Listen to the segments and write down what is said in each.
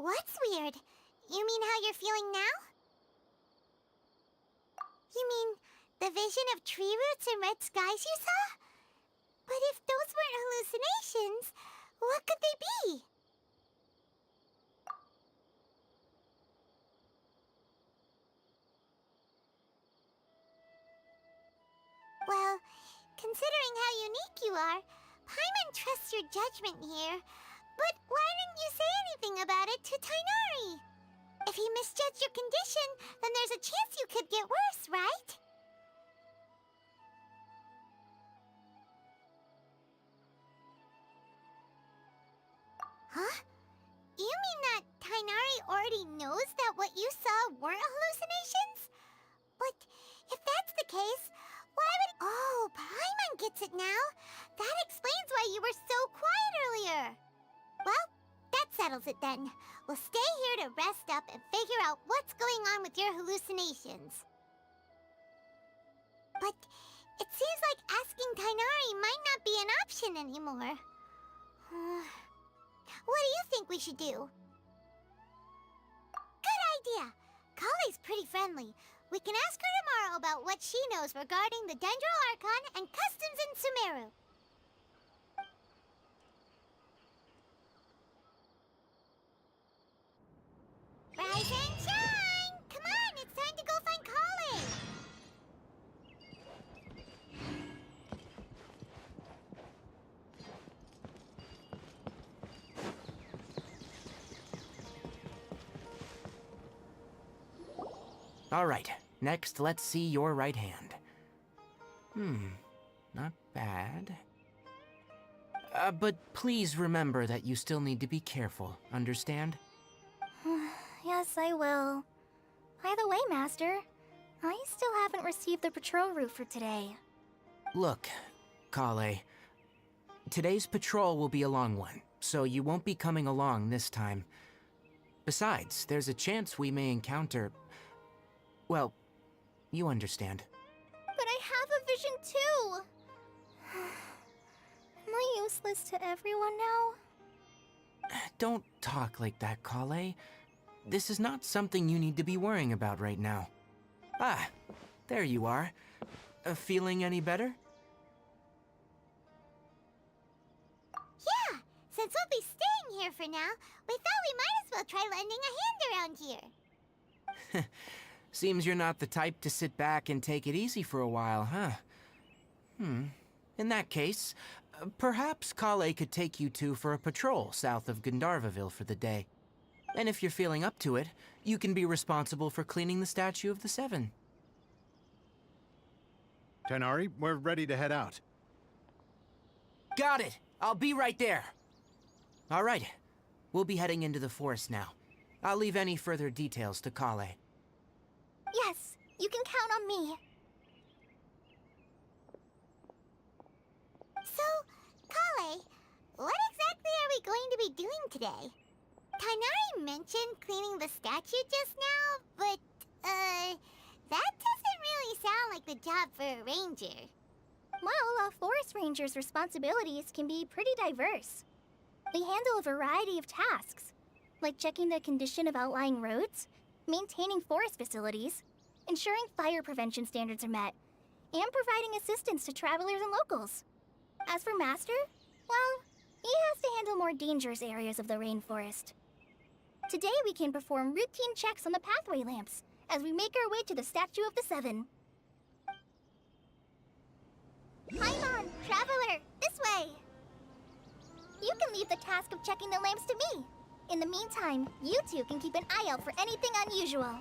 What's weird? You mean how you're feeling now? You mean the vision of tree roots and red skies you saw? But if those weren't hallucinations, what could they be? Well, considering how unique you are, Paimon trusts your judgment here. But why didn't you say anything about it to Tighnari? If he misjudged your condition, then there's a chance you could get worse, right? Huh? You mean that Tighnari already knows that what you saw weren't hallucinations? But if that's the case, why would... Oh, Paimon gets it now. That explains why you were so quiet earlier. Well, that settles it then. We'll stay here to rest up and figure out what's going on with your hallucinations. But it seems like asking Tighnari might not be an option anymore. What do you think we should do? Good idea! Kale's pretty friendly. We can ask her tomorrow about what she knows regarding the Dendro Archon and customs in Sumeru. Rise and shine! Come on, it's time to go find Kale! All right, next let's see your right hand. Not bad. But please remember that you still need to be careful, understand? Yes, I will. By the way, Master, I still haven't received the patrol route for today. Look, Kale, today's patrol will be a long one, so you won't be coming along this time. Besides, there's a chance we may encounter... Well, you understand. But I have a vision too! Am I useless to everyone now? Don't talk like that, Kale. This is not something you need to be worrying about right now. Ah, there you are. Feeling any better? Yeah, since we'll be staying here for now, we thought we might as well try lending a hand around here. Seems you're not the type to sit back and take it easy for a while, huh? In that case, perhaps Kale could take you two for a patrol south of Gandharvaville for the day. And if you're feeling up to it, you can be responsible for cleaning the Statue of the Seven. Tighnari, we're ready to head out. Got it! I'll be right there! All right, we'll be heading into the forest now. I'll leave any further details to Kale. Yes, you can count on me. So, Kale, what exactly are we going to be doing today? Tighnari mentioned cleaning the statue just now, but, that doesn't really sound like the job for a ranger. Well, a forest ranger's responsibilities can be pretty diverse. They handle a variety of tasks, like checking the condition of outlying roads, maintaining forest facilities, ensuring fire prevention standards are met, and providing assistance to travelers and locals. As for Master, well, he has to handle more dangerous areas of the rainforest. Today we can perform routine checks on the pathway lamps as we make our way to the Statue of the Seven. Paimon, Traveler, this way! You can leave the task of checking the lamps to me. In the meantime, you two can keep an eye out for anything unusual.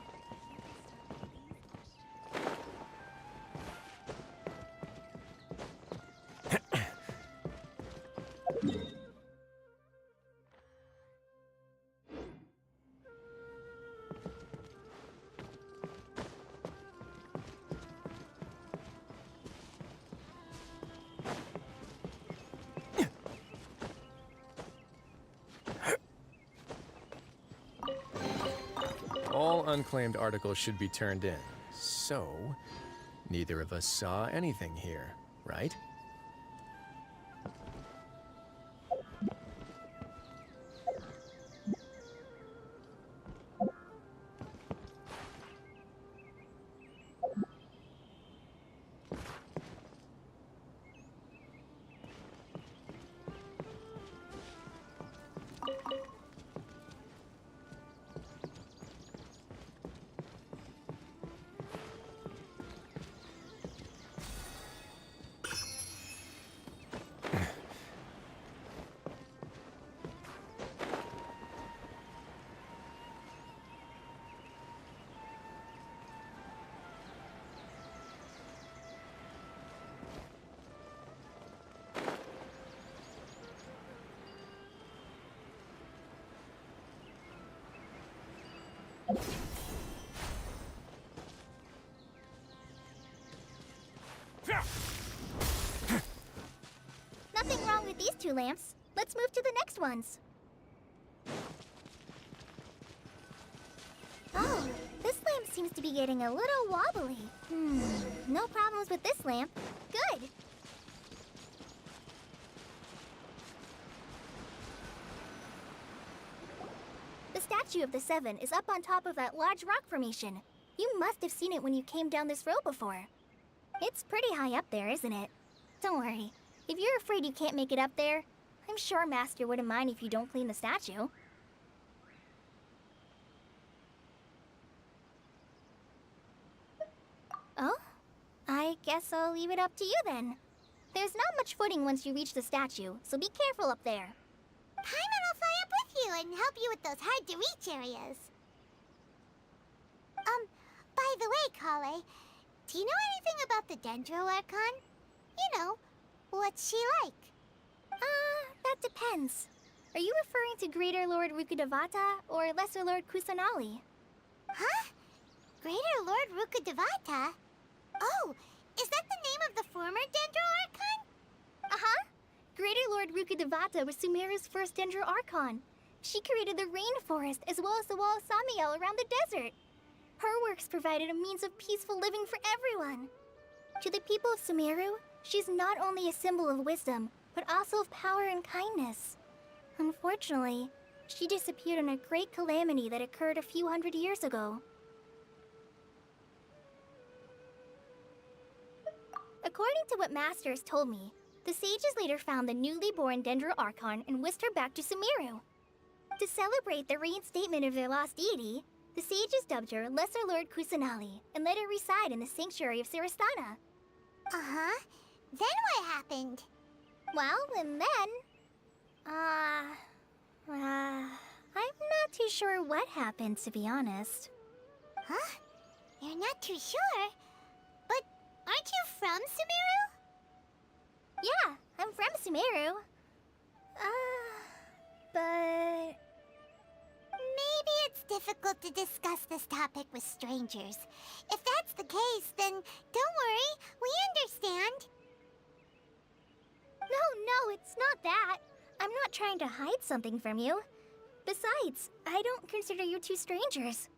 All unclaimed articles should be turned in. So, neither of us saw anything here, right? Nothing wrong with these two lamps. Let's move to the next ones. Oh, this lamp seems to be getting a little wobbly. No problems with this lamp. Good. The statue of the Seven is up on top of that large rock formation. You must have seen it when you came down this road before. It's pretty high up there, isn't it? Don't worry. If you're afraid you can't make it up there, I'm sure Master wouldn't mind if you don't clean the statue. Oh? I guess I'll leave it up to you then. There's not much footing once you reach the statue, so be careful up there. Paimon will fly up with you and help you with those hard-to-reach areas. By the way, Kale, do you know anything about the Dendro Archon? You know, what's she like? That depends. Are you referring to Greater Lord Rukkhadevata or Lesser Lord Kusanali? Huh? Greater Lord Rukkhadevata? Oh, is that the name of the former Dendro Archon? Uh-huh. Greater Lord Rukkhadevata was Sumeru's first Dendro Archon. She created the rainforest as well as the wall of Samiel around the desert. Her works provided a means of peaceful living for everyone. To the people of Sumeru, she's not only a symbol of wisdom, but also of power and kindness. Unfortunately, she disappeared in a great calamity that occurred a few hundred years ago. According to what Master has told me, the sages later found the newly born Dendro Archon and whisked her back to Sumeru. To celebrate the reinstatement of their lost deity, the sages dubbed her Lesser Lord Kusanali and let her reside in the sanctuary of Sarastana. Uh-huh. Then what happened? Well, and then... I'm not too sure what happened, to be honest. Huh? You're not too sure? But aren't you from Sumeru? Yeah, I'm from Sumeru. But... Maybe it's difficult to discuss this topic with strangers. If that's the case, then don't worry, we understand. No, it's not that. I'm not trying to hide something from you. Besides, I don't consider you two strangers.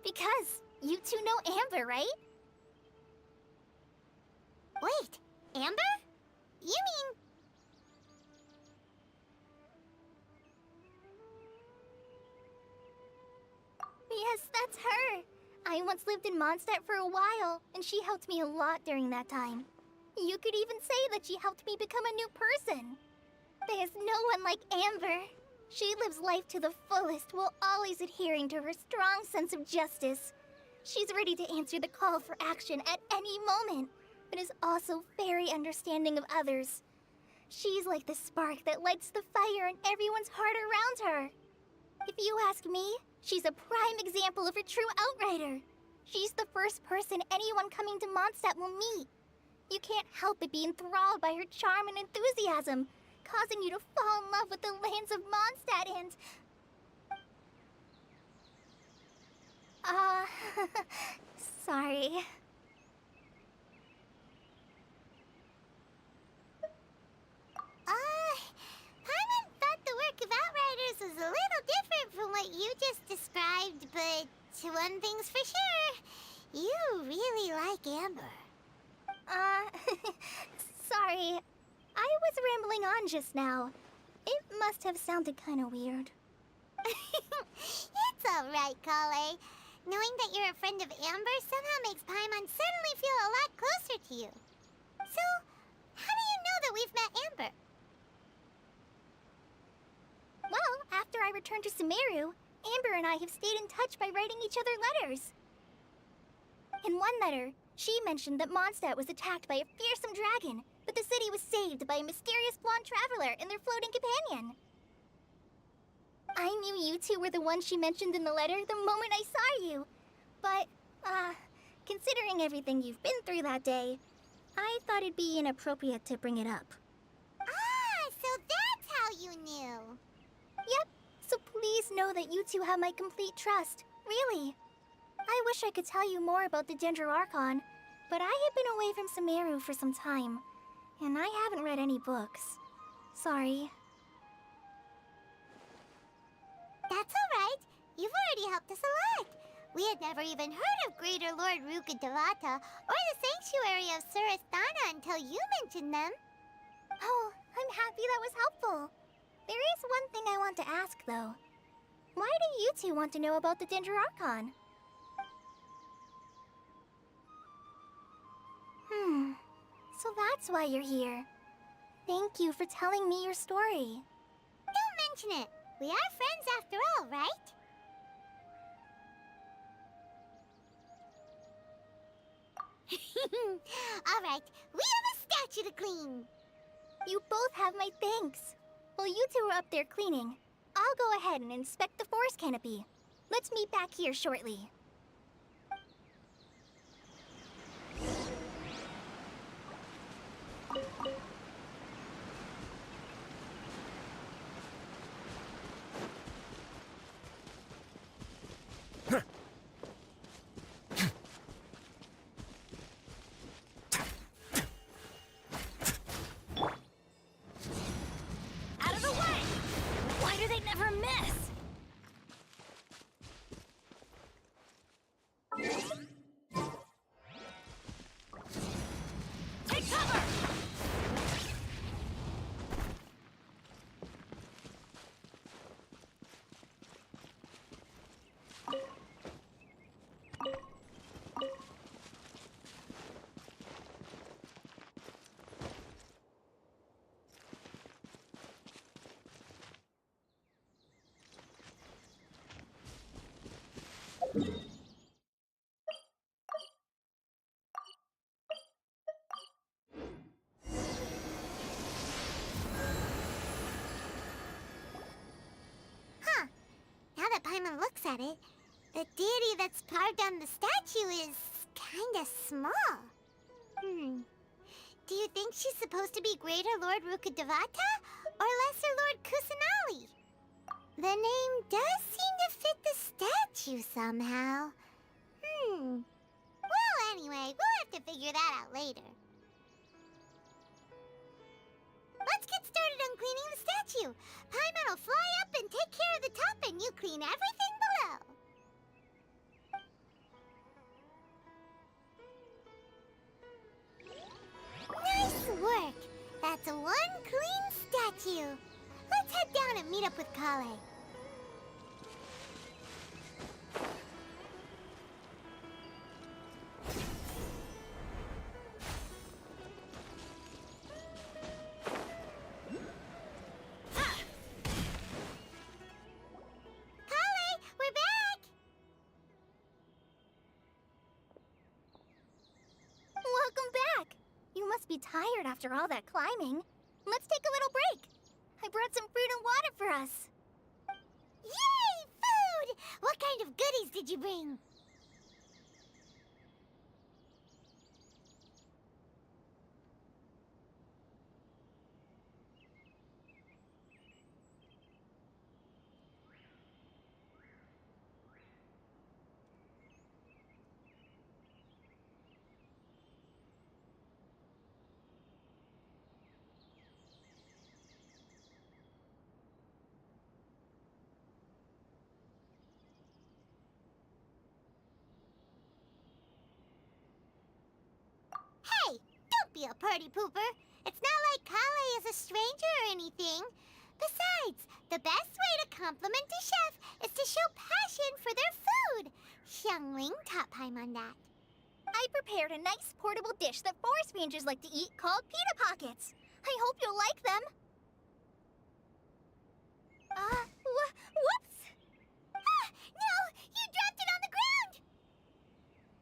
Because you two know Amber, right? Wait, Amber? You mean... Yes, that's her. I once lived in Mondstadt for a while, and she helped me a lot during that time. You could even say that she helped me become a new person. There's no one like Amber. She lives life to the fullest while always adhering to her strong sense of justice. She's ready to answer the call for action at any moment, but is also very understanding of others. She's like the spark that lights the fire in everyone's heart around her. If you ask me, she's a prime example of a true outrider. She's the first person anyone coming to Mondstadt will meet. You can't help but be enthralled by her charm and enthusiasm, causing you to fall in love with the lands of Mondstadt and... sorry. Paimon thought the work of Outriders was a little different from what you just described, but one thing's for sure, you really like Amber. Sorry. I was rambling on just now. It must have sounded kind of weird. It's alright, Kale. Knowing that you're a friend of Amber somehow makes Paimon suddenly feel a lot closer to you. So, how do you know that we've met Amber? Well, after I returned to Sumeru, Amber and I have stayed in touch by writing each other letters. In one letter, she mentioned that Mondstadt was attacked by a fearsome dragon, but the city was saved by a mysterious blonde traveler and their floating companion. I knew you two were the ones she mentioned in the letter the moment I saw you. But, considering everything you've been through that day, I thought it'd be inappropriate to bring it up. Ah, so that's how you knew. Yep, so please know that you two have my complete trust. Really. I wish I could tell you more about the Dendroarchon, but I have been away from Sumeru for some time, and I haven't read any books. Sorry. That's alright. You've already helped us a lot. We had never even heard of Greater Lord Rukkhadevata or the Sanctuary of Surasthana until you mentioned them. Oh, I'm happy that was helpful. There is one thing I want to ask, though. Why do you two want to know about the Dendroarchon? So that's why you're here. Thank you for telling me your story. Don't mention it. We are friends after all, right? Alright, we have a statue to clean. You both have my thanks. While you two are up there cleaning, I'll go ahead and inspect the forest canopy. Let's meet back here shortly. Out of the way! Why do they never miss? Take cover! Huh. Now that Paimon looks at it, the deity that's carved on the statue is kinda small. Do you think she's supposed to be Greater Lord Rukkhadevata or Lesser Lord Kusanali? The name does seem to fit the statue somehow. Well, anyway, we'll have to figure that out later. Let's get started on cleaning the statue. Paimon will fly up and take care of the top, and you clean everything below. Nice work! That's one clean statue. Let's head down and meet up with Kale. Kale, we're back! Welcome back! You must be tired after all that climbing. Let's take a little break. I brought some fruit and water for us. Yay! Food! What kind of goodies did you bring? Hey, don't be a party pooper. It's not like Kale is a stranger or anything. Besides, the best way to compliment a chef is to show passion for their food. Xiangling taught Paimon that. I prepared a nice portable dish that forest rangers like to eat called pita pockets. I hope you'll like them. Whoops! Ah, no! You dropped it on the ground!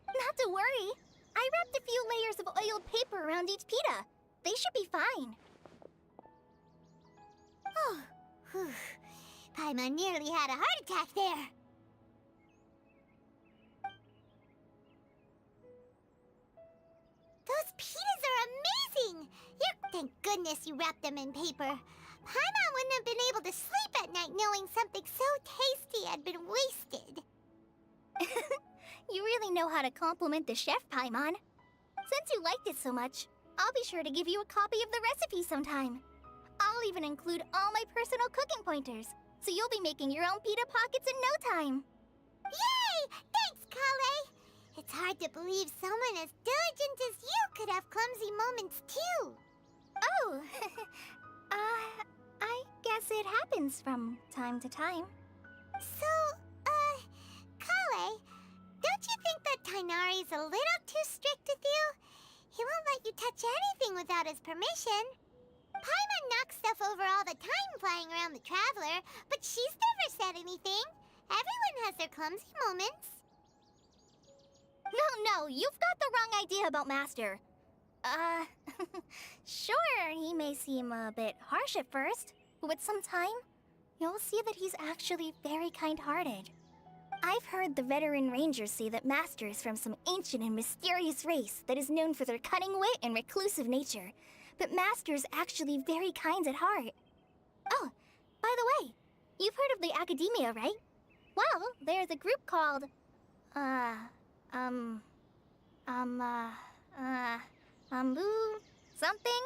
Not to worry. I wrapped a few layers of oiled paper around each pita. They should be fine. Oh, whew. Paimon nearly had a heart attack there. Those pitas are amazing! Thank goodness you wrapped them in paper. Paimon wouldn't have been able to sleep at night knowing something so tasty had been wasted. You really know how to compliment the chef, Paimon. Since you liked it so much, I'll be sure to give you a copy of the recipe sometime. I'll even include all my personal cooking pointers, so you'll be making your own pita pockets in no time. Yay! Thanks, Kale! It's hard to believe someone as diligent as you could have clumsy moments too. Oh, I guess it happens from time to time. So, Kale, don't you think that Tainari's a little too strict with you? He won't let you touch anything without his permission. Paimon knocks stuff over all the time flying around the Traveler, but she's never said anything. Everyone has their clumsy moments. No, you've got the wrong idea about Master. Sure, he may seem a bit harsh at first, but with some time, you'll see that he's actually very kind-hearted. I've heard the veteran rangers say that Master is from some ancient and mysterious race that is known for their cunning wit and reclusive nature, but Master's actually very kind at heart. Oh, by the way, you've heard of the Academia, right? Well, there's a group called, something?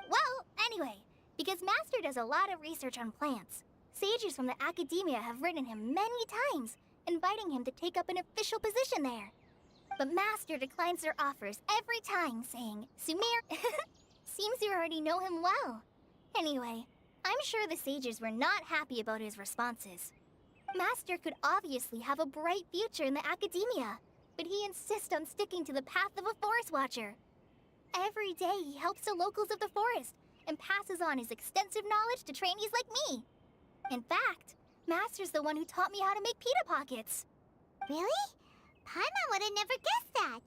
Well, anyway, because Master does a lot of research on plants, sages from the Academia have written him many times, inviting him to take up an official position there. But Master declines their offers every time, saying, Sumir, seems you already know him well. Anyway, I'm sure the sages were not happy about his responses. Master could obviously have a bright future in the Academia, but he insists on sticking to the path of a forest watcher. Every day he helps the locals of the forest and passes on his extensive knowledge to trainees like me. In fact, Master's the one who taught me how to make pita pockets. Really? Paimon would have never guessed that.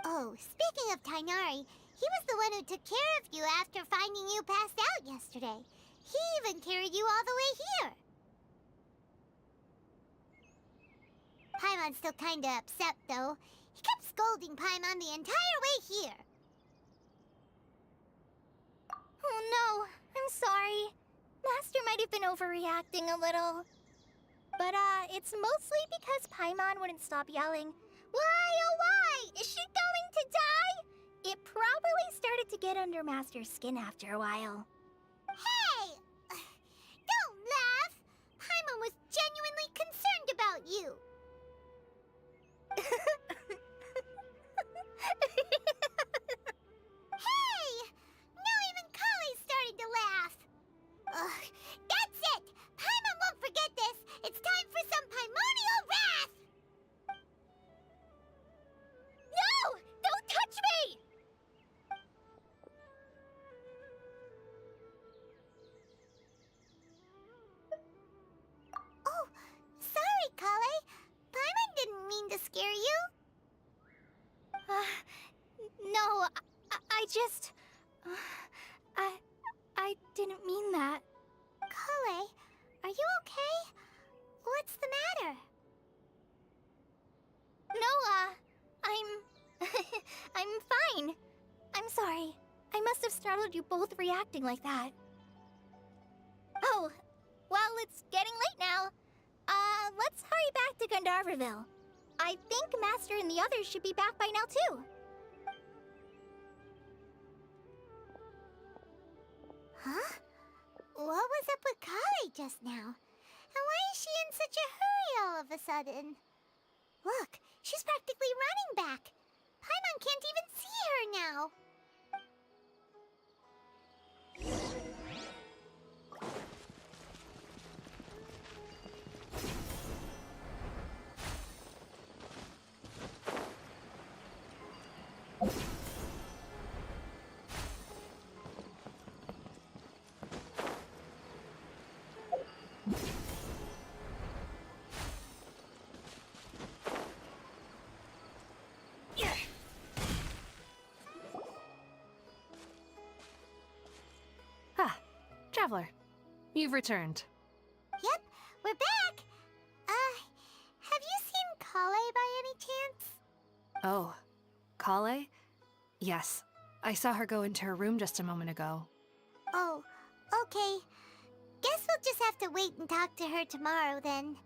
Oh, speaking of Tainari, he was the one who took care of you after finding you passed out yesterday. He even carried you all the way here. Paimon's still kinda upset, though. He kept scolding Paimon the entire way here. Oh no, I'm sorry. Master might have been overreacting a little. But, it's mostly because Paimon wouldn't stop yelling, "Why, oh why? Is she going to die?" It probably started to get under Master's skin after a while. Hey! Don't laugh! Paimon was genuinely concerned about you. Hey! Now even Kale's starting to laugh. Ugh, that's it! Paimon won't forget this! It's time for some Paimonial wrath! No! Don't touch me! Oh, sorry, Kale. Paimon didn't mean to scare you. No, I just... I didn't mean that. Kale, are you okay? What's the matter? No, I'm fine. I'm sorry. I must have startled you both reacting like that. Oh, well, it's getting late now. Let's hurry back to Gandharville. I think Master and the others should be back by now, too. Huh? What was up with Kale just now? And why is she in such a hurry all of a sudden? Look, she's practically running back. Paimon can't even see her now. Traveler, you've returned. Yep, we're back. Have you seen Kale by any chance? Oh, Kale? Yes, I saw her go into her room just a moment ago. Oh, okay. Guess we'll just have to wait and talk to her tomorrow then.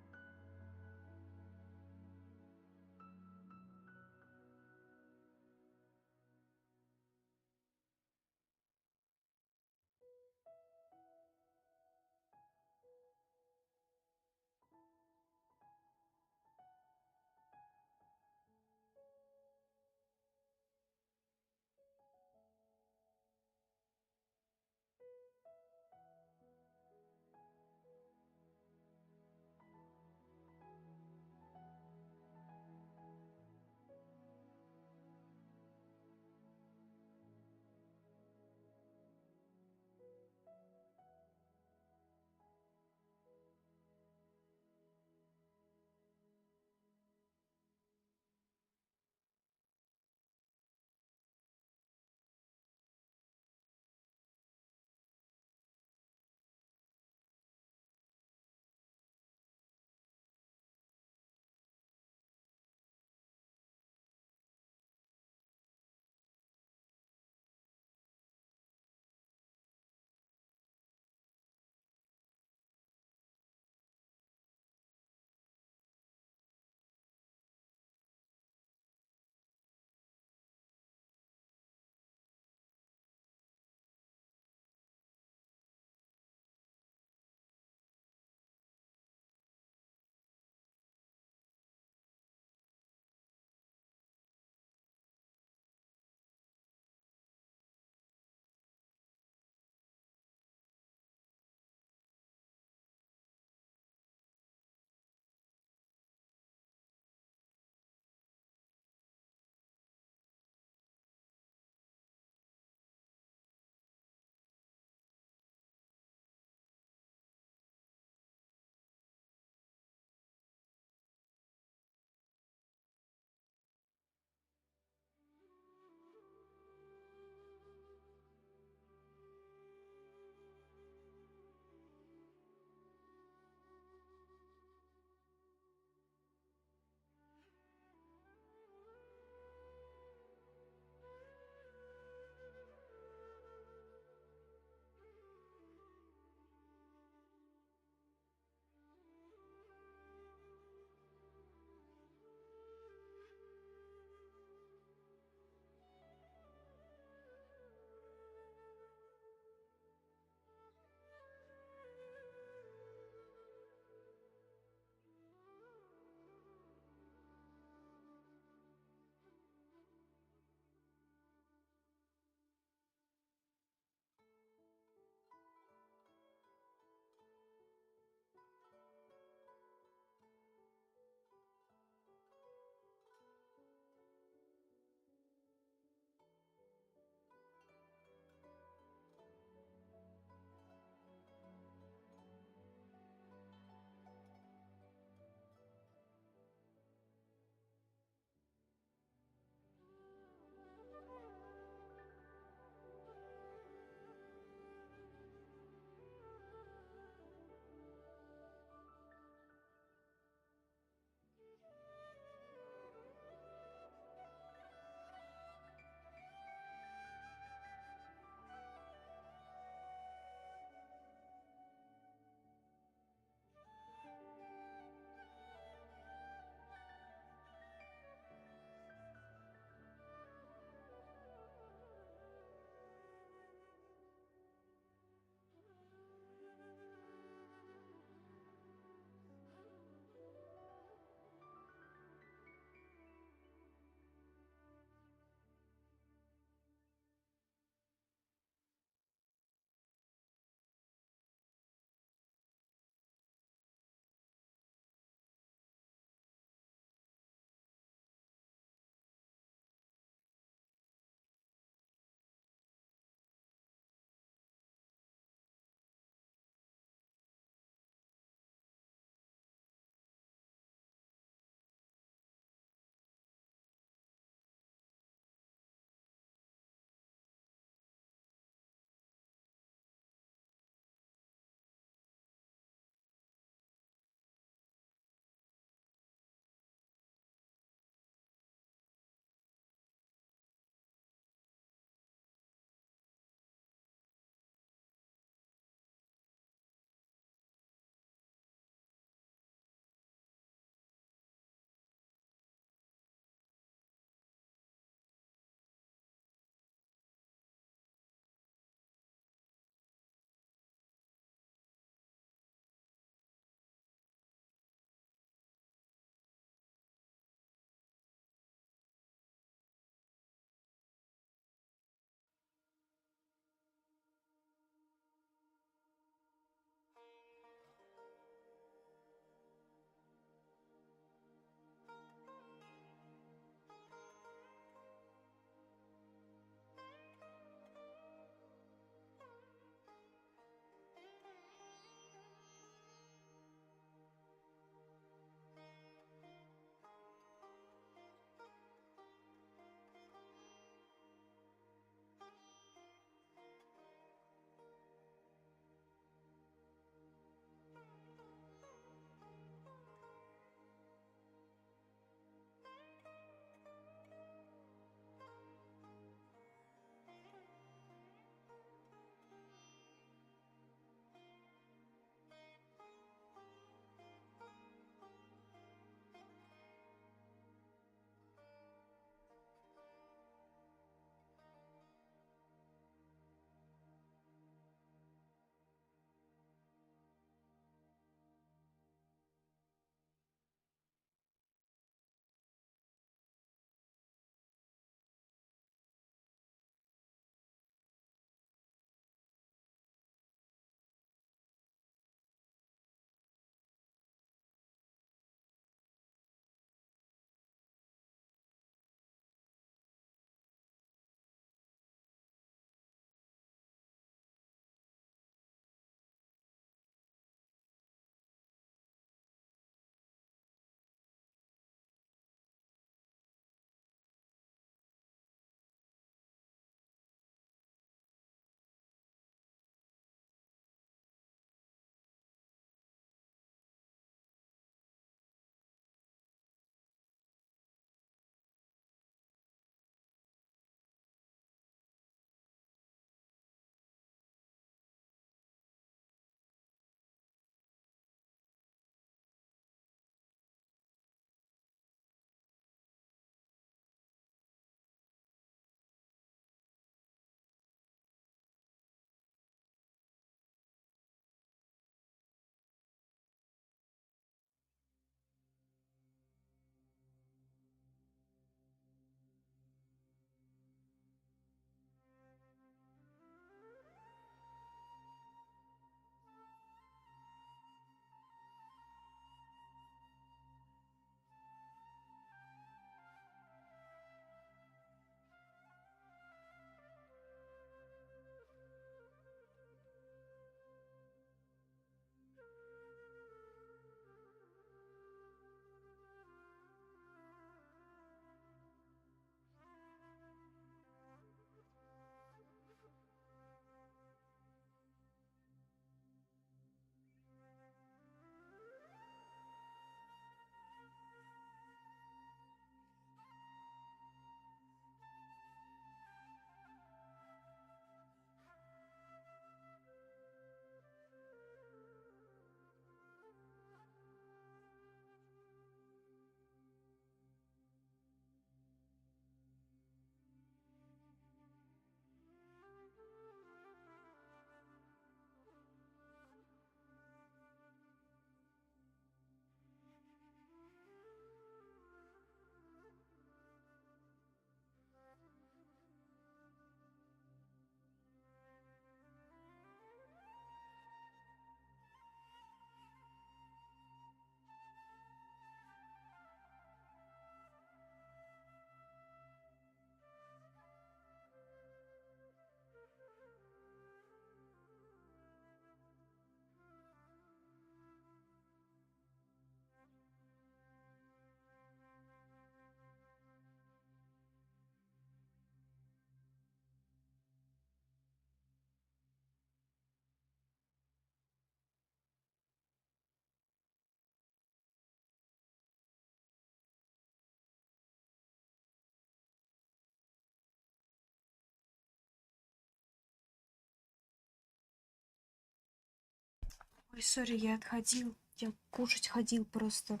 Ой, сори, я отходил. Я кушать ходил просто.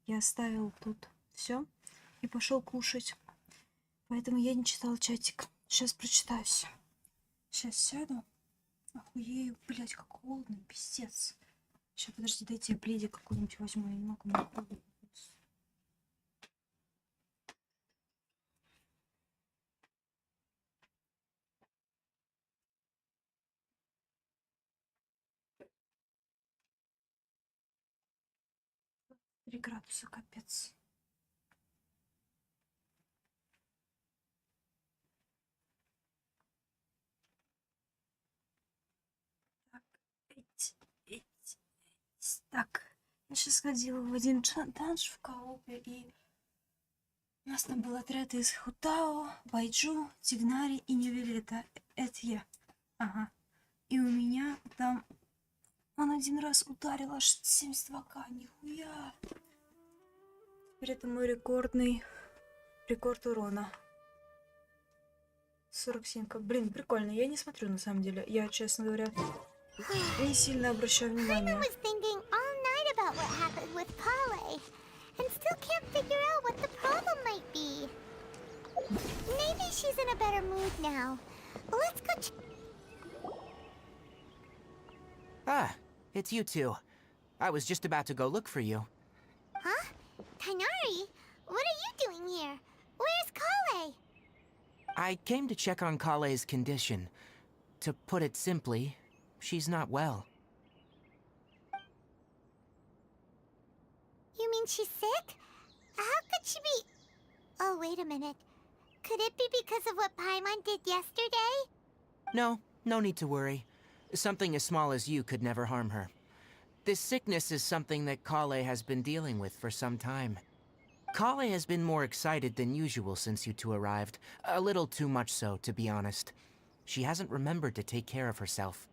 Я оставил тут все и пошел кушать. Поэтому я не читал чатик. Сейчас прочитаю все. Сейчас сяду. Охуею, блять, как холодно, пиздец. Сейчас, подожди, дайте я пледик какой-нибудь возьму. Я не могу, мне холодно. Три градуса, капец. Так, так, я сейчас сходила в один данж в коопе, и у нас там был отряд из Хутао, Байджу, Тигнари и Невилета. Это я. Ага. И у меня там... Он один раз ударил аж 72к. Нихуя. Теперь это мой рекорд урона. 47к. Блин, прикольно. Я не смотрю на самом деле. Я, честно говоря, не сильно обращаю внимание. I was thinking all night about what happened with Kale, and still can't figure out what the problem might be. Maybe she's in a better mood now. Let's go Ah, it's you two. I was just about to go look for you. Huh? Tainari? What are you doing here? Where's Kale? I came to check on Kale's condition. To put it simply, she's not well. You mean she's sick? How could she be... Oh, wait a minute. Could it be because of what Paimon did yesterday? No, no need to worry. Something as small as you could never harm her. This sickness is something that Kale has been dealing with for some time. Kale has been more excited than usual since you two arrived. A little too much so, to be honest. She hasn't remembered to take care of herself.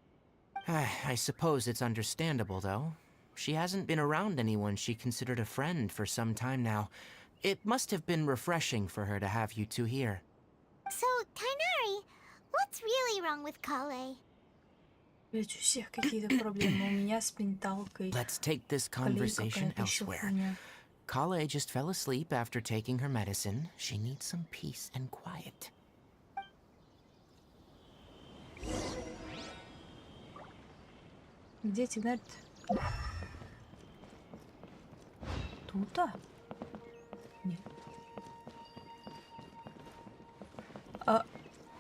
I suppose it's understandable, though. She hasn't been around anyone she considered a friend for some time now. It must have been refreshing for her to have you two here. So, Tainari, what's really wrong with Kale? Ведь у всех какие-то проблемы. У меня с менталкой. Let's take this conversation elsewhere. Kale just fell asleep after taking her medicine. She needs some peace and quiet. Где Тигнарь-то? Тут-то? Нет. А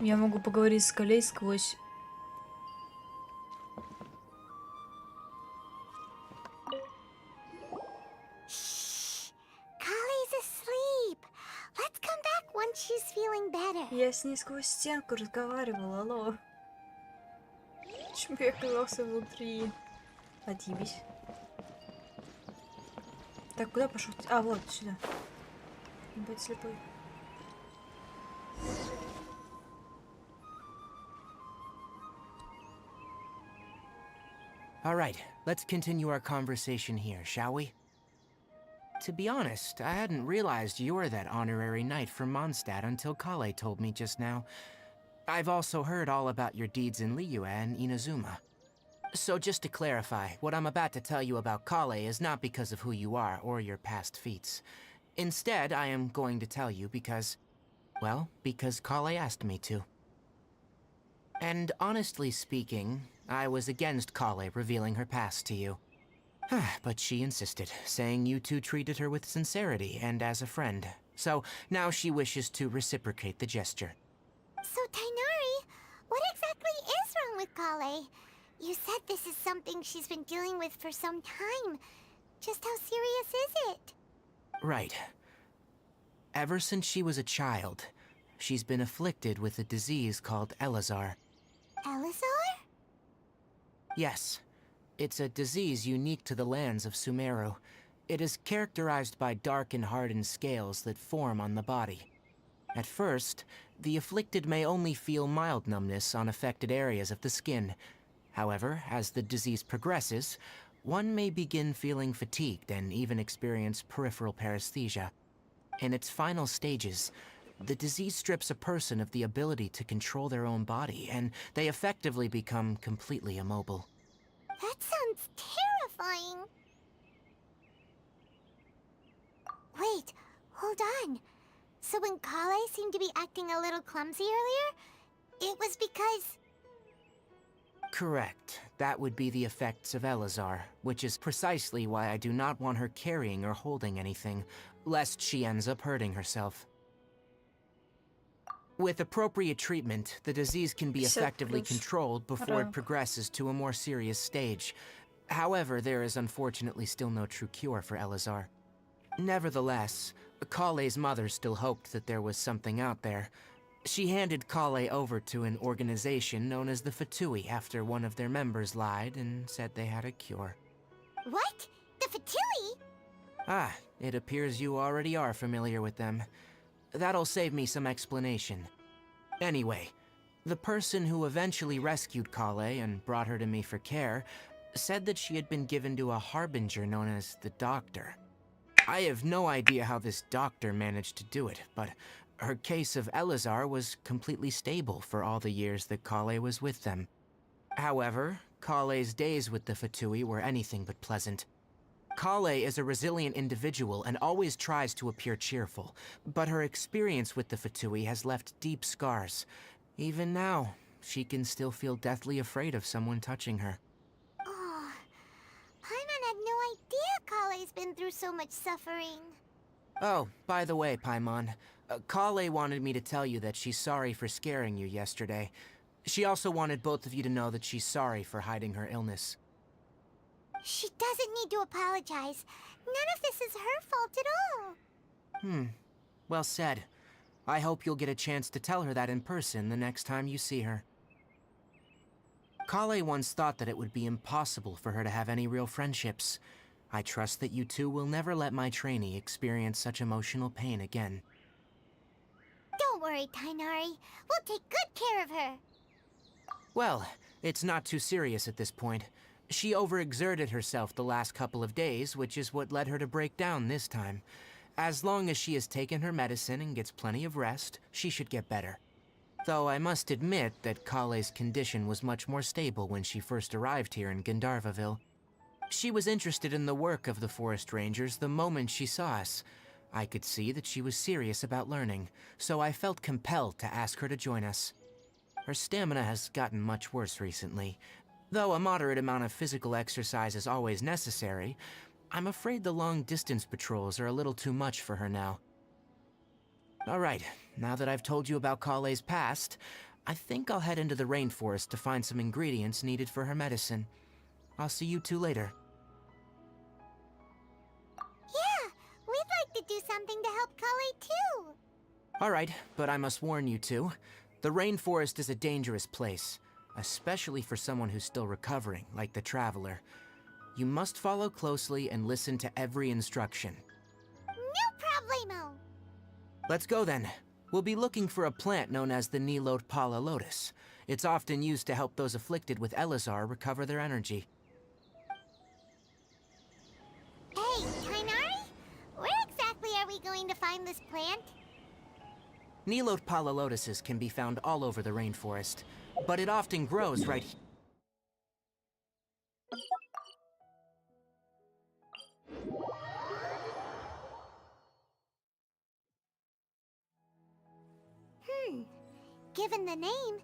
я могу поговорить с Калей сквозь... Kale's asleep. Let's come back once she's feeling better. Я с ней сквозь стенку разговаривала, алло. Почему я оказался внутри? Отъебись. Так, куда пошел? А, вот, сюда. Ебать слепой. All right, let's continue our conversation here, shall we? To be honest, I hadn't realized you were that honorary knight from Mondstadt until Kale told me just now. I've also heard all about your deeds in Liyue and Inazuma. So just to clarify, what I'm about to tell you about Kale is not because of who you are or your past feats. Instead, I am going to tell you because... well, because Kale asked me to. And honestly speaking, I was against Kale revealing her past to you. But she insisted, saying you two treated her with sincerity and as a friend. So now she wishes to reciprocate the gesture. So, Tainari, what exactly is wrong with Kale? You said this is something she's been dealing with for some time. Just how serious is it? Right. Ever since she was a child, she's been afflicted with a disease called Elazar. Elazar? Yes. It's a disease unique to the lands of Sumeru. It is characterized by dark and hardened scales that form on the body. At first, the afflicted may only feel mild numbness on affected areas of the skin. However, as the disease progresses, one may begin feeling fatigued and even experience peripheral paresthesia. In its final stages, the disease strips a person of the ability to control their own body, and they effectively become completely immobile. That sounds terrifying. Wait, hold on. So when Kale seemed to be acting a little clumsy earlier, it was because... Correct. That would be the effects of Elazar, which is precisely why I do not want her carrying or holding anything, lest she ends up hurting herself. With appropriate treatment, the disease can be effectively controlled before it progresses to a more serious stage. However, there is unfortunately still no true cure for Elazar. Nevertheless, Kale's mother still hoped that there was something out there. She handed Kale over to an organization known as the Fatui after one of their members lied and said they had a cure. What? The Fatui? Ah, it appears you already are familiar with them. That'll save me some explanation. Anyway, the person who eventually rescued Kale and brought her to me for care said that she had been given to a harbinger known as the Doctor. I have no idea how this doctor managed to do it, but her case of Elazar was completely stable for all the years that Kale was with them. However, Kale's days with the Fatui were anything but pleasant. Kale is a resilient individual and always tries to appear cheerful, but her experience with the Fatui has left deep scars. Even now, she can still feel deathly afraid of someone touching her. Oh, Paimon had no idea Kale's been through so much suffering. Oh, by the way, Paimon, Kale wanted me to tell you that she's sorry for scaring you yesterday. She also wanted both of you to know that she's sorry for hiding her illness. She doesn't need to apologize. None of this is her fault at all. Well said. I hope you'll get a chance to tell her that in person the next time you see her. Kale once thought that it would be impossible for her to have any real friendships. I trust that you two will never let my trainee experience such emotional pain again. Don't worry, Tainari. We'll take good care of her. Well, it's not too serious at this point. She overexerted herself the last couple of days, which is what led her to break down this time. As long as she has taken her medicine and gets plenty of rest, she should get better. Though I must admit that Kale's condition was much more stable when she first arrived here in Gandharvaville. She was interested in the work of the forest rangers the moment she saw us. I could see that she was serious about learning, so I felt compelled to ask her to join us. Her stamina has gotten much worse recently. Though a moderate amount of physical exercise is always necessary, I'm afraid the long-distance patrols are a little too much for her now. Alright, now that I've told you about Kale's past, I think I'll head into the rainforest to find some ingredients needed for her medicine. I'll see you two later. Yeah, we'd like to do something to help Kale too. Alright, but I must warn you two. The rainforest is a dangerous place, especially for someone who's still recovering, like the Traveler. You must follow closely and listen to every instruction. No problemo. Let's go then. We'll be looking for a plant known as the Nilotpala lotus. It's often used to help those afflicted with Elazar recover their energy. Hey, Tainari? Where exactly are we going to find this plant? Nilotpala lotuses can be found all over the rainforest, but it often grows right here. Given the name,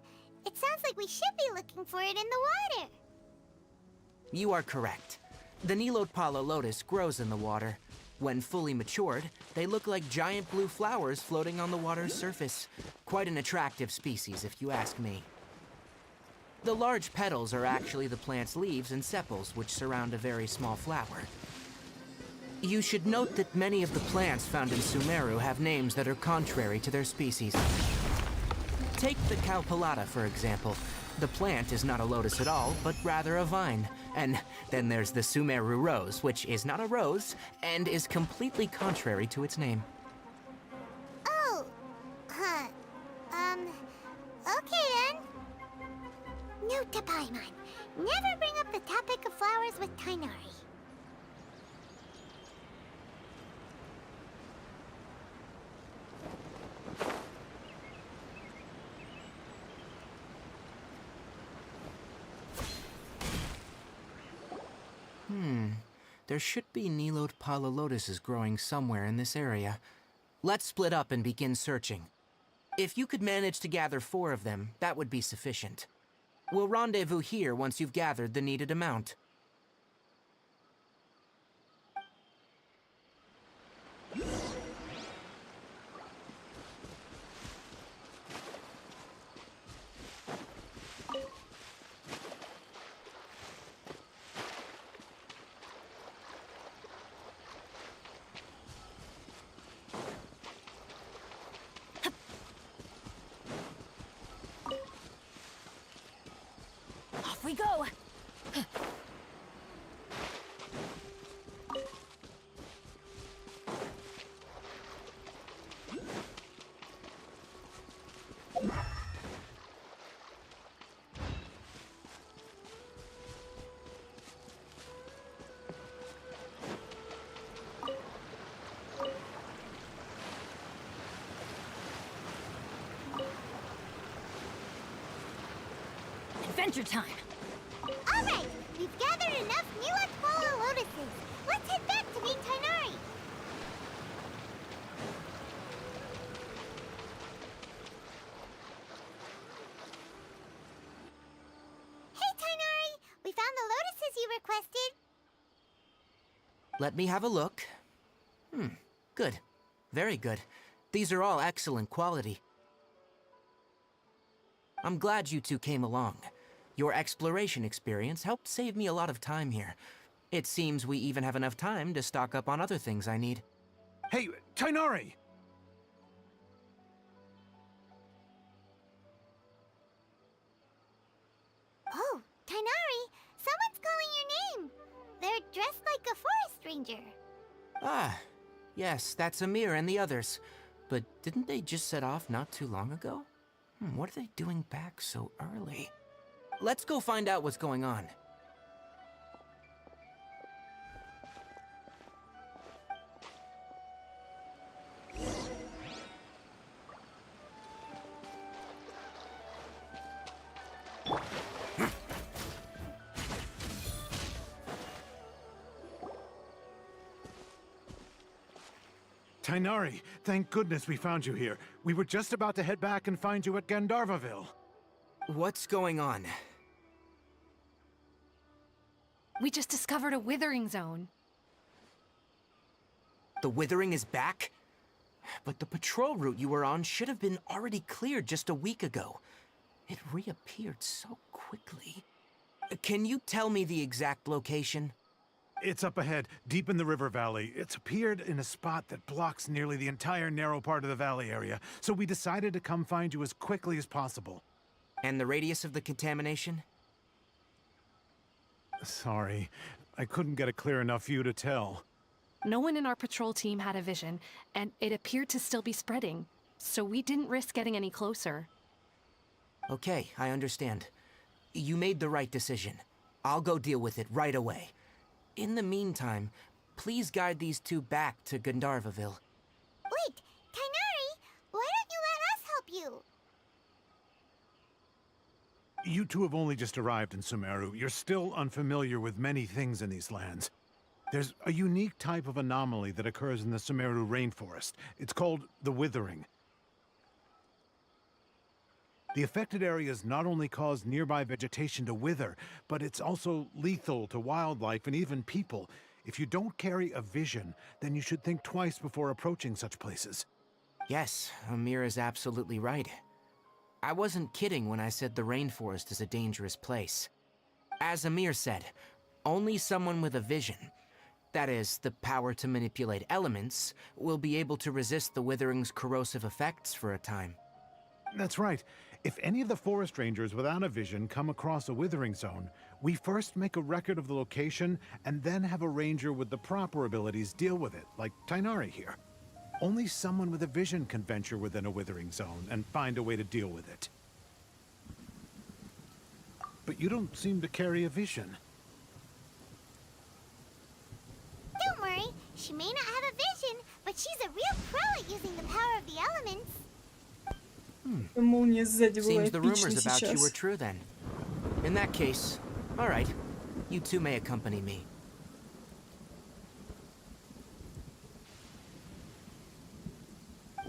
it sounds like we should be looking for it in the water. You are correct. The Nilotpala lotus grows in the water. When fully matured, they look like giant blue flowers floating on the water's surface. Quite an attractive species, if you ask me. The large petals are actually the plant's leaves and sepals, which surround a very small flower. You should note that many of the plants found in Sumeru have names that are contrary to their species. Take the Calpulata, for example. The plant is not a lotus at all, but rather a vine. And then there's the Sumeru rose, which is not a rose, and is completely contrary to its name. Oh, okay then. Note to Paimon, never bring up the topic of flowers with Tainari. There should be Nilode Pala lotuses growing somewhere in this area. Let's split up and begin searching. If you could manage to gather 4 of them, that would be sufficient. We'll rendezvous here once you've gathered the needed amount. Off we go! Adventure time! Alright, we've gathered enough Nilode lotuses. Let's head back to meet Tighnari. Hey, Tighnari! We found the lotuses you requested. Let me have a look. Good. Very good. These are all excellent quality. I'm glad you two came along. Your exploration experience helped save me a lot of time here. It seems we even have enough time to stock up on other things I need. Hey, Tighnari! Oh, Tighnari! Someone's calling your name! They're dressed like a forest ranger. Ah, yes, that's Amir and the others. But didn't they just set off not too long ago? What are they doing back so early? Let's go find out what's going on. Tighnari, thank goodness we found you here. We were just about to head back and find you at Gandharvaville. What's going on? We just discovered a withering zone. The Withering is back? But the patrol route you were on should have been already cleared just a week ago. It reappeared so quickly. Can you tell me the exact location? It's up ahead, deep in the river valley. It's appeared in a spot that blocks nearly the entire narrow part of the valley area, so we decided to come find you as quickly as possible. And the radius of the contamination? Sorry, I couldn't get a clear enough view to tell. No one in our patrol team had a vision, and it appeared to still be spreading, so we didn't risk getting any closer. Okay, I understand. You made the right decision. I'll go deal with it right away. In the meantime, please guide these two back to Gandharvaville. Wait, Tighnari! Why don't you let us help you? You two have only just arrived in Sumeru. You're still unfamiliar with many things in these lands. There's a unique type of anomaly that occurs in the Sumeru rainforest. It's called the Withering. The affected areas not only cause nearby vegetation to wither, but it's also lethal to wildlife and even people. If you don't carry a vision, then you should think twice before approaching such places. Yes, Amir is absolutely right. I wasn't kidding when I said the rainforest is a dangerous place. As Amir said, only someone with a vision, that is, the power to manipulate elements, will be able to resist the Withering's corrosive effects for a time. That's right. If any of the forest rangers without a vision come across a withering zone, we first make a record of the location and then have a ranger with the proper abilities deal with it, like Tighnari here. Only someone with a vision can venture within a withering zone and find a way to deal with it. But you don't seem to carry a vision. Don't worry, she may not have a vision, but she's a real pro at using the power of the elements. Молния сзади была Seems the rumors эпичной about you were сейчас. true then. In that case, all right, you two may accompany me.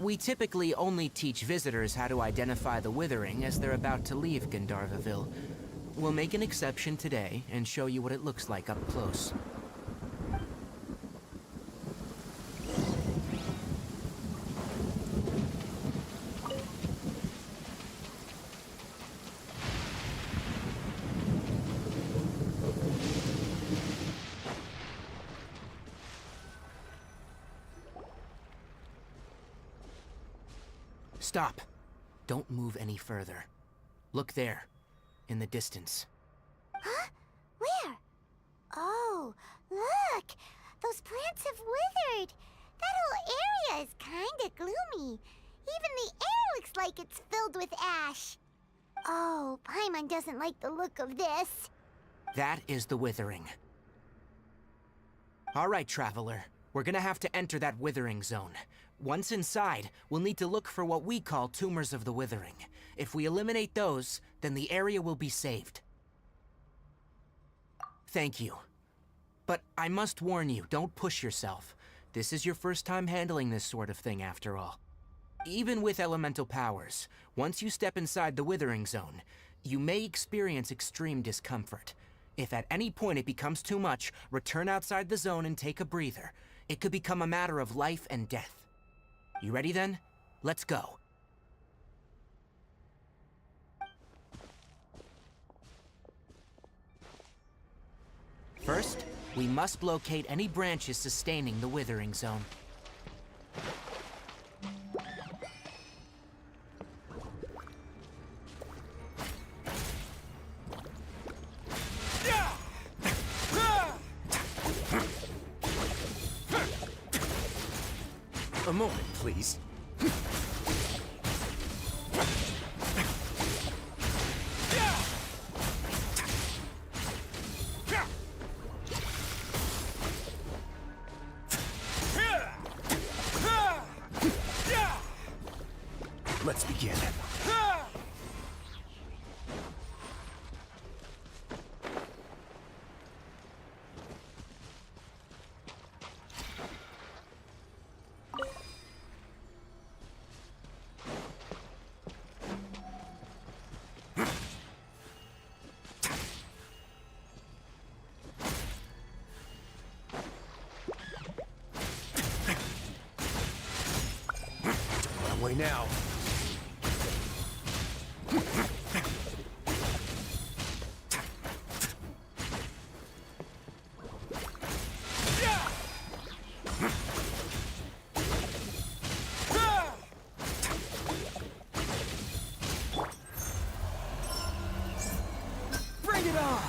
We typically only teach visitors how to identify the withering as they're about to leave Gandharvaville. We'll make an exception today and show you what it looks like up close. Stop. Don't move any further. Look there, in the distance. Huh? Where? Oh, look! Those plants have withered! That whole area is kinda gloomy. Even the air looks like it's filled with ash. Oh, Paimon doesn't like the look of this. That is the withering. All right, traveler. We're gonna have to enter that withering zone. Once inside, we'll need to look for what we call tumors of the withering. If we eliminate those, then the area will be saved. Thank you. But I must warn you, don't push yourself. This is your first time handling this sort of thing, after all. Even with elemental powers, once you step inside the withering zone, you may experience extreme discomfort. If at any point it becomes too much, return outside the zone and take a breather. It could become a matter of life and death. You ready then? Let's go. First, we must locate any branches sustaining the withering zone. A moment, please. Let's begin. Don't run away now. Bring it on!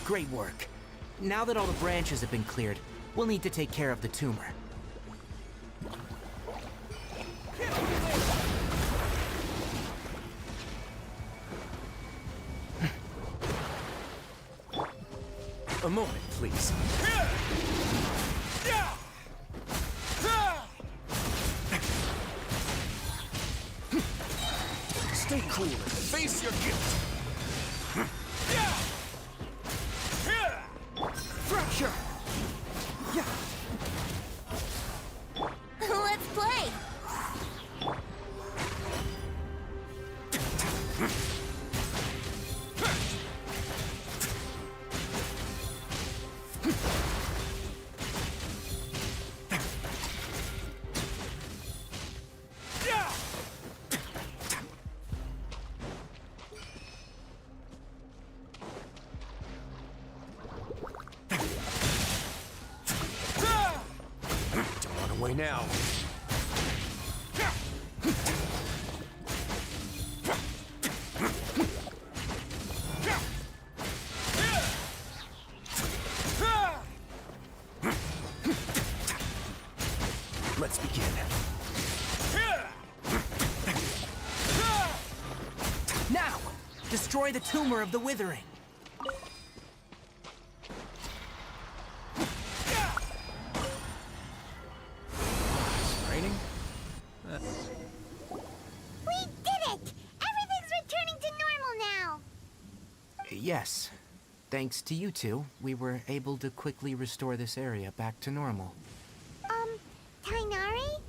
Great work. Now that all the branches have been cleared, we'll need to take care of the tumor. A moment, please. Stay cool and face your guilt. Fracture! Yeah. Let's play! Don't run away now. Let's begin. Now, destroy the tumor of the withering. It's raining? We did it! Everything's returning to normal now! Yes. Thanks to you two, we were able to quickly restore this area back to normal. Tainari?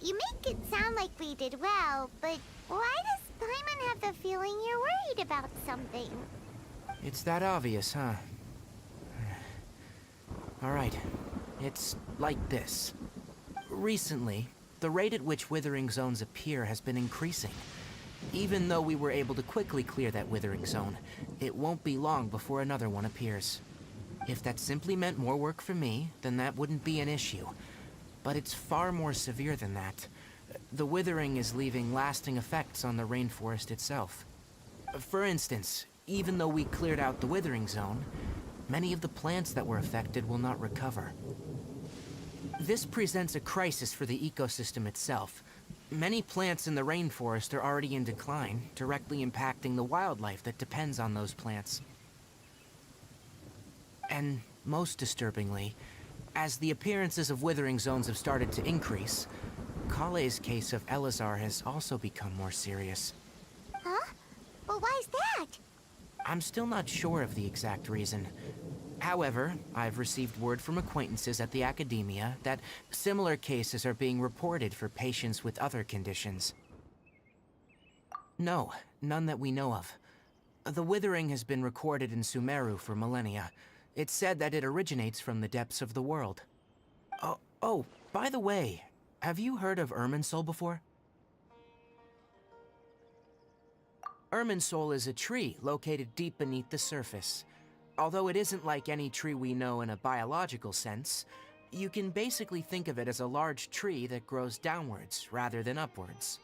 You make it sound like we did well, but why does Paimon have the feeling you're worried about something? It's that obvious, huh? Alright. It's like this. Recently, the rate at which withering zones appear has been increasing. Even though we were able to quickly clear that withering zone, it won't be long before another one appears. If that simply meant more work for me, then that wouldn't be an issue. But it's far more severe than that. The withering is leaving lasting effects on the rainforest itself. For instance, even though we cleared out the withering zone, many of the plants that were affected will not recover. This presents a crisis for the ecosystem itself. Many plants in the rainforest are already in decline, directly impacting the wildlife that depends on those plants. And most disturbingly, as the appearances of withering zones have started to increase, Kale's case of Elazar has also become more serious. Huh? Well, why's that? I'm still not sure of the exact reason. However, I've received word from acquaintances at the academia that similar cases are being reported for patients with other conditions. No, none that we know of. The withering has been recorded in Sumeru for millennia. It's said that it originates from the depths of the world. Oh, by the way, have you heard of Irminsul before? Irminsul is a tree located deep beneath the surface. Although it isn't like any tree we know in a biological sense, you can basically think of it as a large tree that grows downwards rather than upwards.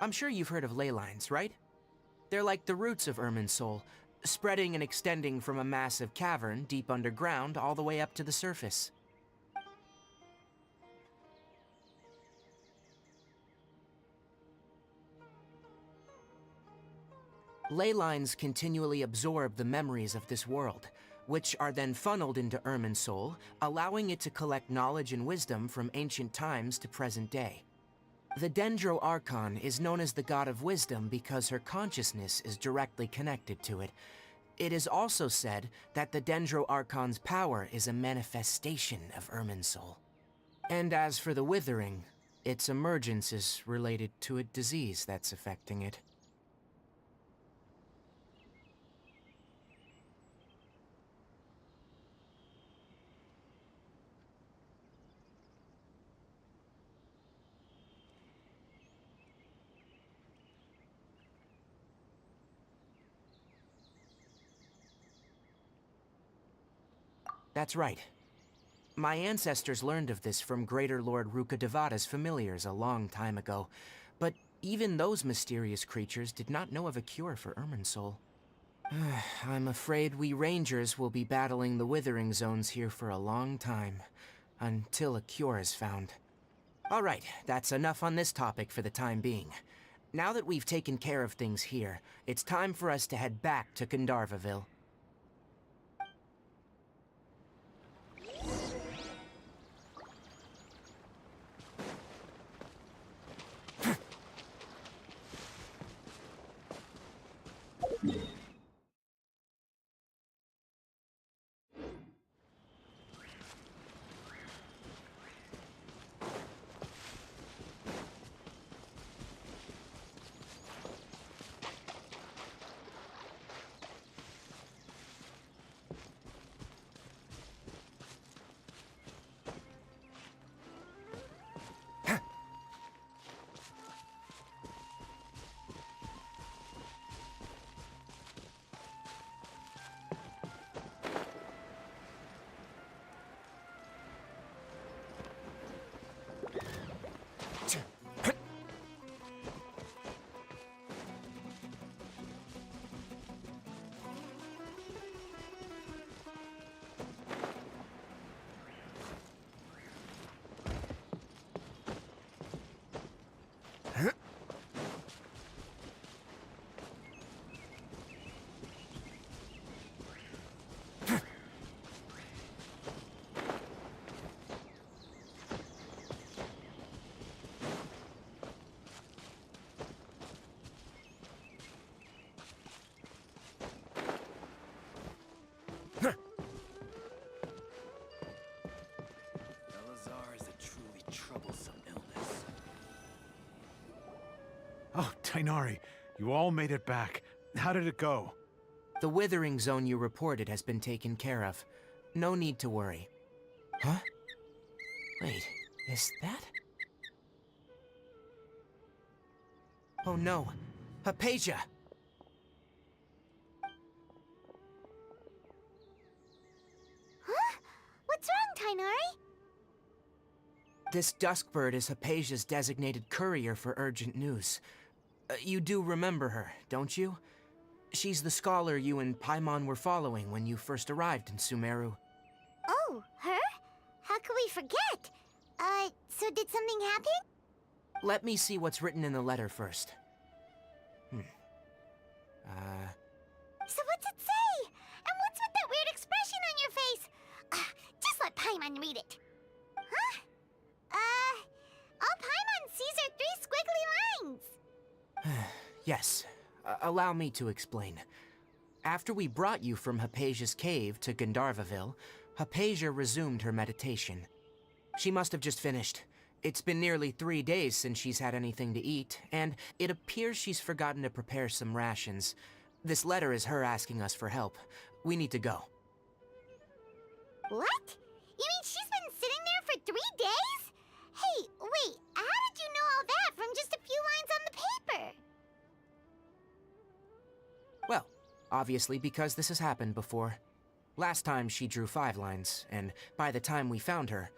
I'm sure you've heard of ley lines, right? They're like the roots of Irminsul, spreading and extending from a massive cavern deep underground all the way up to the surface. Ley lines continually absorb the memories of this world, which are then funneled into Irminsul, allowing it to collect knowledge and wisdom from ancient times to present day. The Dendro Archon is known as the god of wisdom because her consciousness is directly connected to it. It is also said that the Dendro Archon's power is a manifestation of Irminsul. And as for the withering, its emergence is related to a disease that's affecting it. That's right. My ancestors learned of this from Greater Lord Rukkhadevata's familiars a long time ago, but even those mysterious creatures did not know of a cure for Irminsul. I'm afraid we rangers will be battling the withering zones here for a long time, until a cure is found. All right, that's enough on this topic for the time being. Now that we've taken care of things here, it's time for us to head back to Gandharvaville. Oh, Tainari, you all made it back. How did it go? The withering zone you reported has been taken care of. No need to worry. Huh? Wait, is that? Oh no, Hypatia! Huh? What's wrong, Tainari? This Duskbird is Hypatia's designated courier for urgent news. You do remember her, don't you? She's the scholar you and Paimon were following when you first arrived in Sumeru. Oh, her? How could we forget? So did something happen? Let me see what's written in the letter first. So what's it say? And what's with that weird expression on your face? Just let Paimon read it. Huh? All Paimon sees are 3 squiggly lines. Yes, allow me to explain. After we brought you from Hypatia's cave to Gandharvaville, Hypatia resumed her meditation. She must have just finished. It's been nearly 3 days since she's had anything to eat, and it appears she's forgotten to prepare some rations. This letter is her asking us for help. We need to go. What? You mean she's been sitting there for 3 days? Hey, wait, how did you know all that from just a few lines on the paper? Well, obviously because this has happened before. Last time she drew 5 lines, and by the time we found her,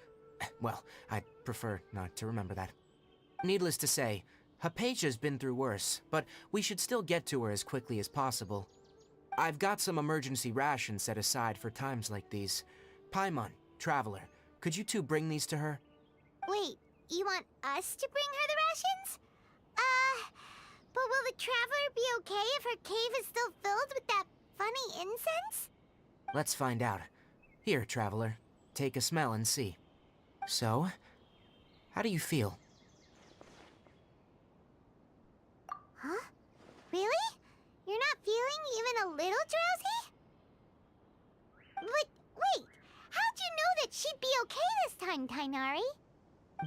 well, I'd prefer not to remember that. Needless to say, Hypatia's been through worse, but we should still get to her as quickly as possible. I've got some emergency rations set aside for times like these. Paimon, Traveler, could you two bring these to her? Wait, you want us to bring her the rations? But will the Traveler be okay if her cave is still filled with that funny incense? Let's find out. Here, Traveler, take a smell and see. So, how do you feel? Huh? Really? You're not feeling even a little drowsy? But wait, how'd you know that she'd be okay this time, Tainari?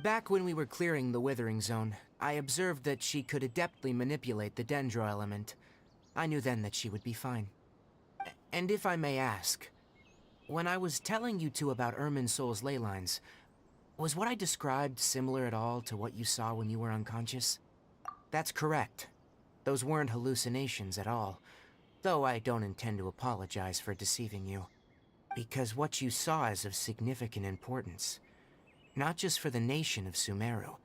Back when we were clearing the Withering Zone, I observed that she could adeptly manipulate the Dendro element. I knew then that she would be fine. And if I may ask, when I was telling you two about Irminsul's ley lines, was what I described similar at all to what you saw when you were unconscious? That's correct. Those weren't hallucinations at all, though I don't intend to apologize for deceiving you. Because what you saw is of significant importance. Not just for the nation of Sumeru,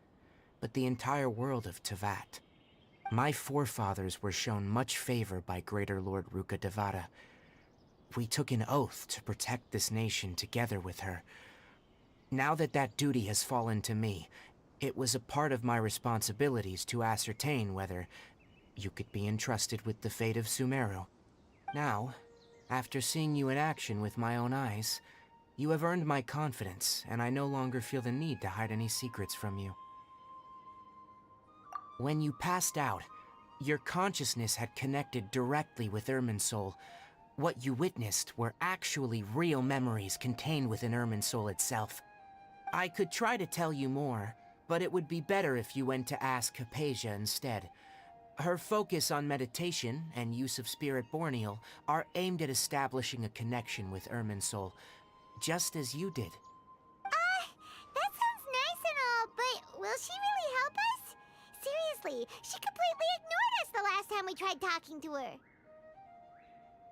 but the entire world of Teyvat. My forefathers were shown much favor by Greater Lord Ruka Devata. We took an oath to protect this nation together with her. Now that that duty has fallen to me, it was a part of my responsibilities to ascertain whether you could be entrusted with the fate of Sumeru. Now, after seeing you in action with my own eyes, you have earned my confidence, and I no longer feel the need to hide any secrets from you. When you passed out, your consciousness had connected directly with Irminsul. What you witnessed were actually real memories contained within Irminsul itself. I could try to tell you more, but it would be better if you went to ask Hypatia instead. Her focus on meditation and use of Spirit Borneal are aimed at establishing a connection with Irminsul, just as you did. That sounds nice and all, but will she really help us? Seriously, she completely ignored us the last time we tried talking to her.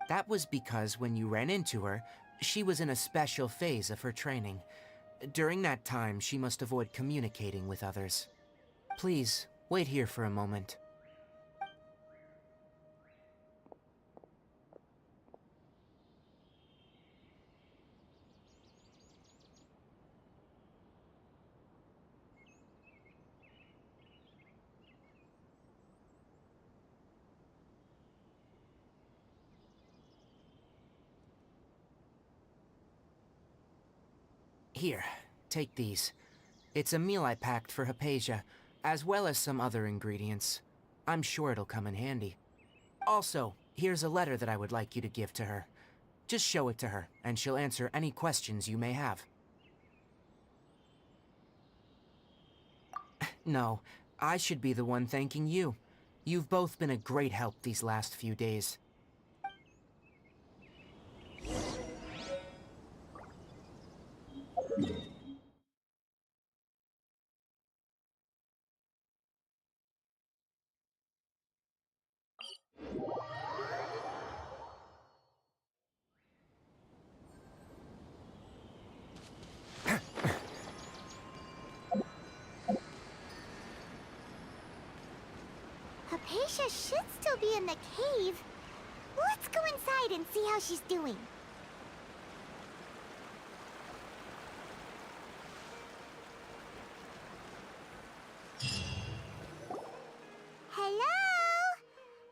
That was because when you ran into her, she was in a special phase of her training. During that time, she must avoid communicating with others. Please, wait here for a moment. Here, take these. It's a meal I packed for Hypatia, as well as some other ingredients. I'm sure it'll come in handy. Also, here's a letter that I would like you to give to her. Just show it to her, and she'll answer any questions you may have. No, I should be the one thanking you. You've both been a great help these last few days. Hypatia should still be in the cave. Let's go inside and see how she's doing. Hello?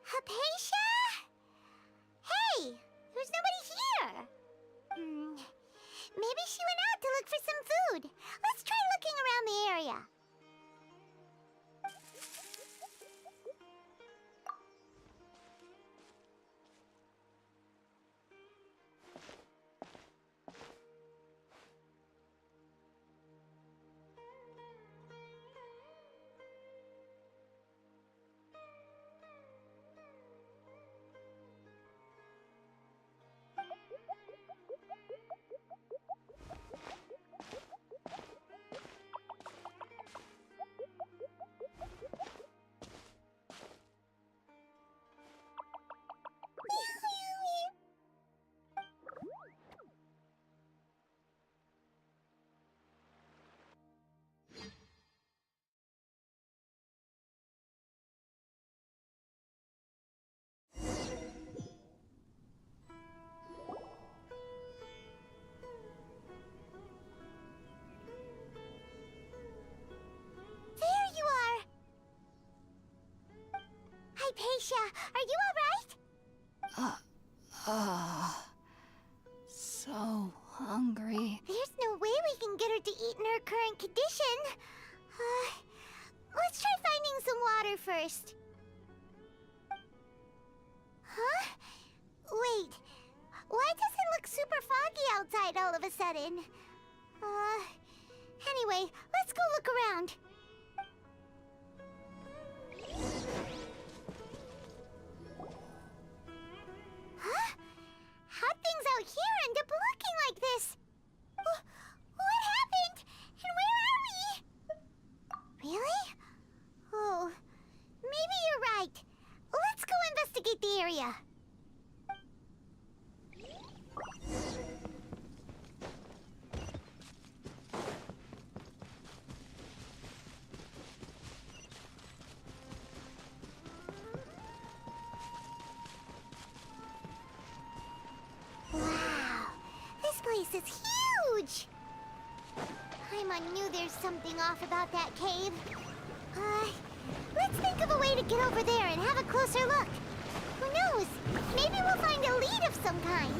Hypatia? Hey, there's nobody here. Maybe she went out to look for some food. Let's try looking around the area. Hypatia, are you alright? So hungry. There's no way we can get her to eat in her current condition. Let's try finding some water first. Huh? Wait, why does it look super foggy outside all of a sudden? Anyway, let's go look around. Huh? How'd things out here end up looking like this? What happened? And where are we? Really? Oh, maybe you're right. Let's go investigate the area. place is huge! Paimon knew there's something off about that cave. Let's think of a way to get over there and have a closer look. Who knows? Maybe we'll find a lead of some kind.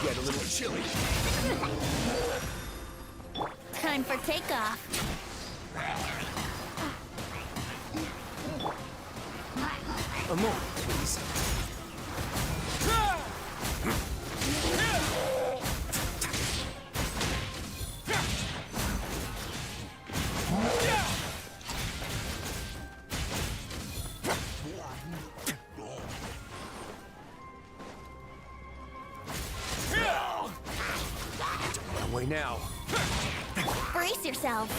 Get a little chilly. Time for takeoff. A moment, please. Way now. Brace yourself.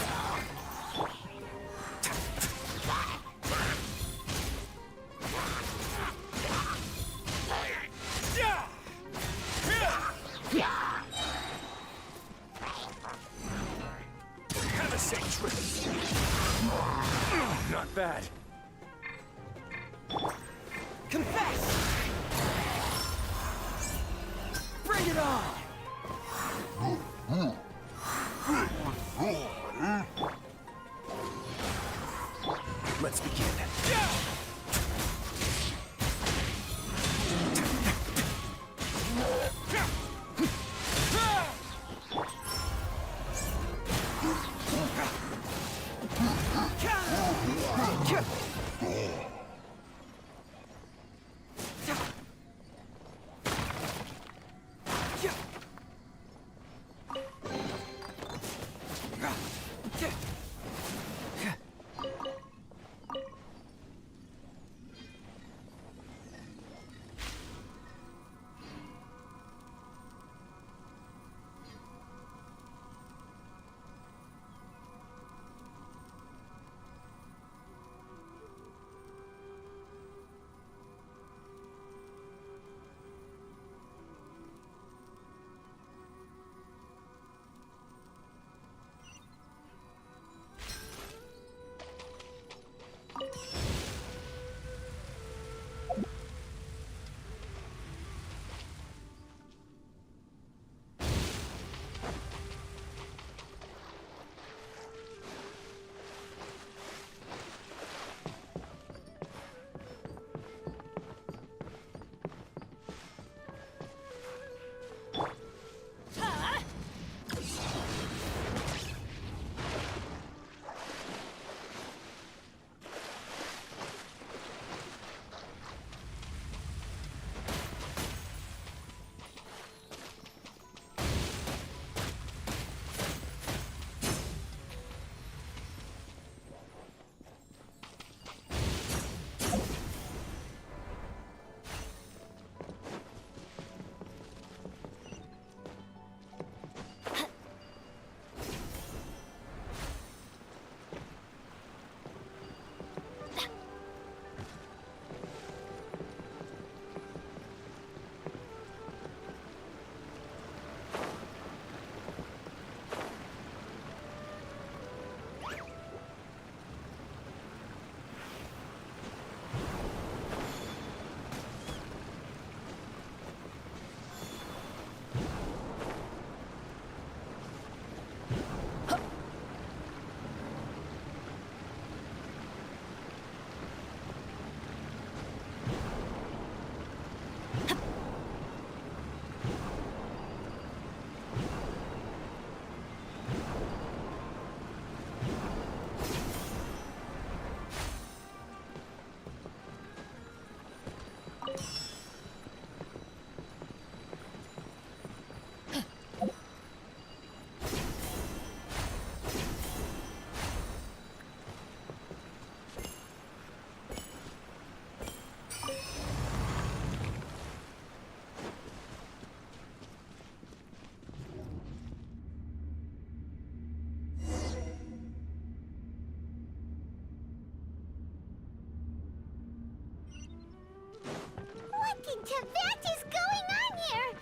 What is going on here?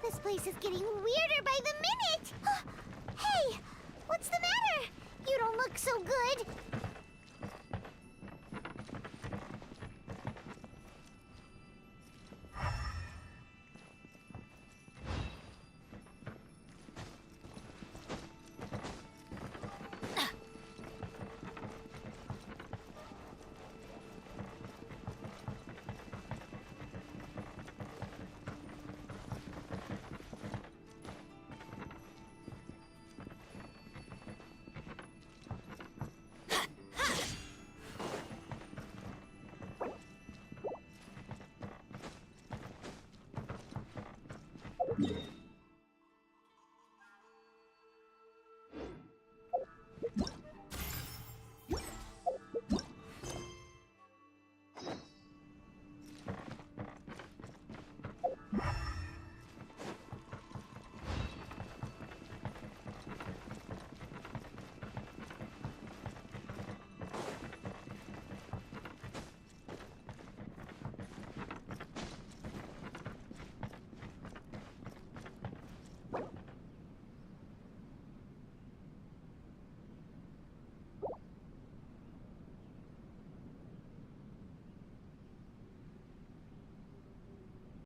This place is getting weirder by the minute. Hey, what's the matter? You don't look so good.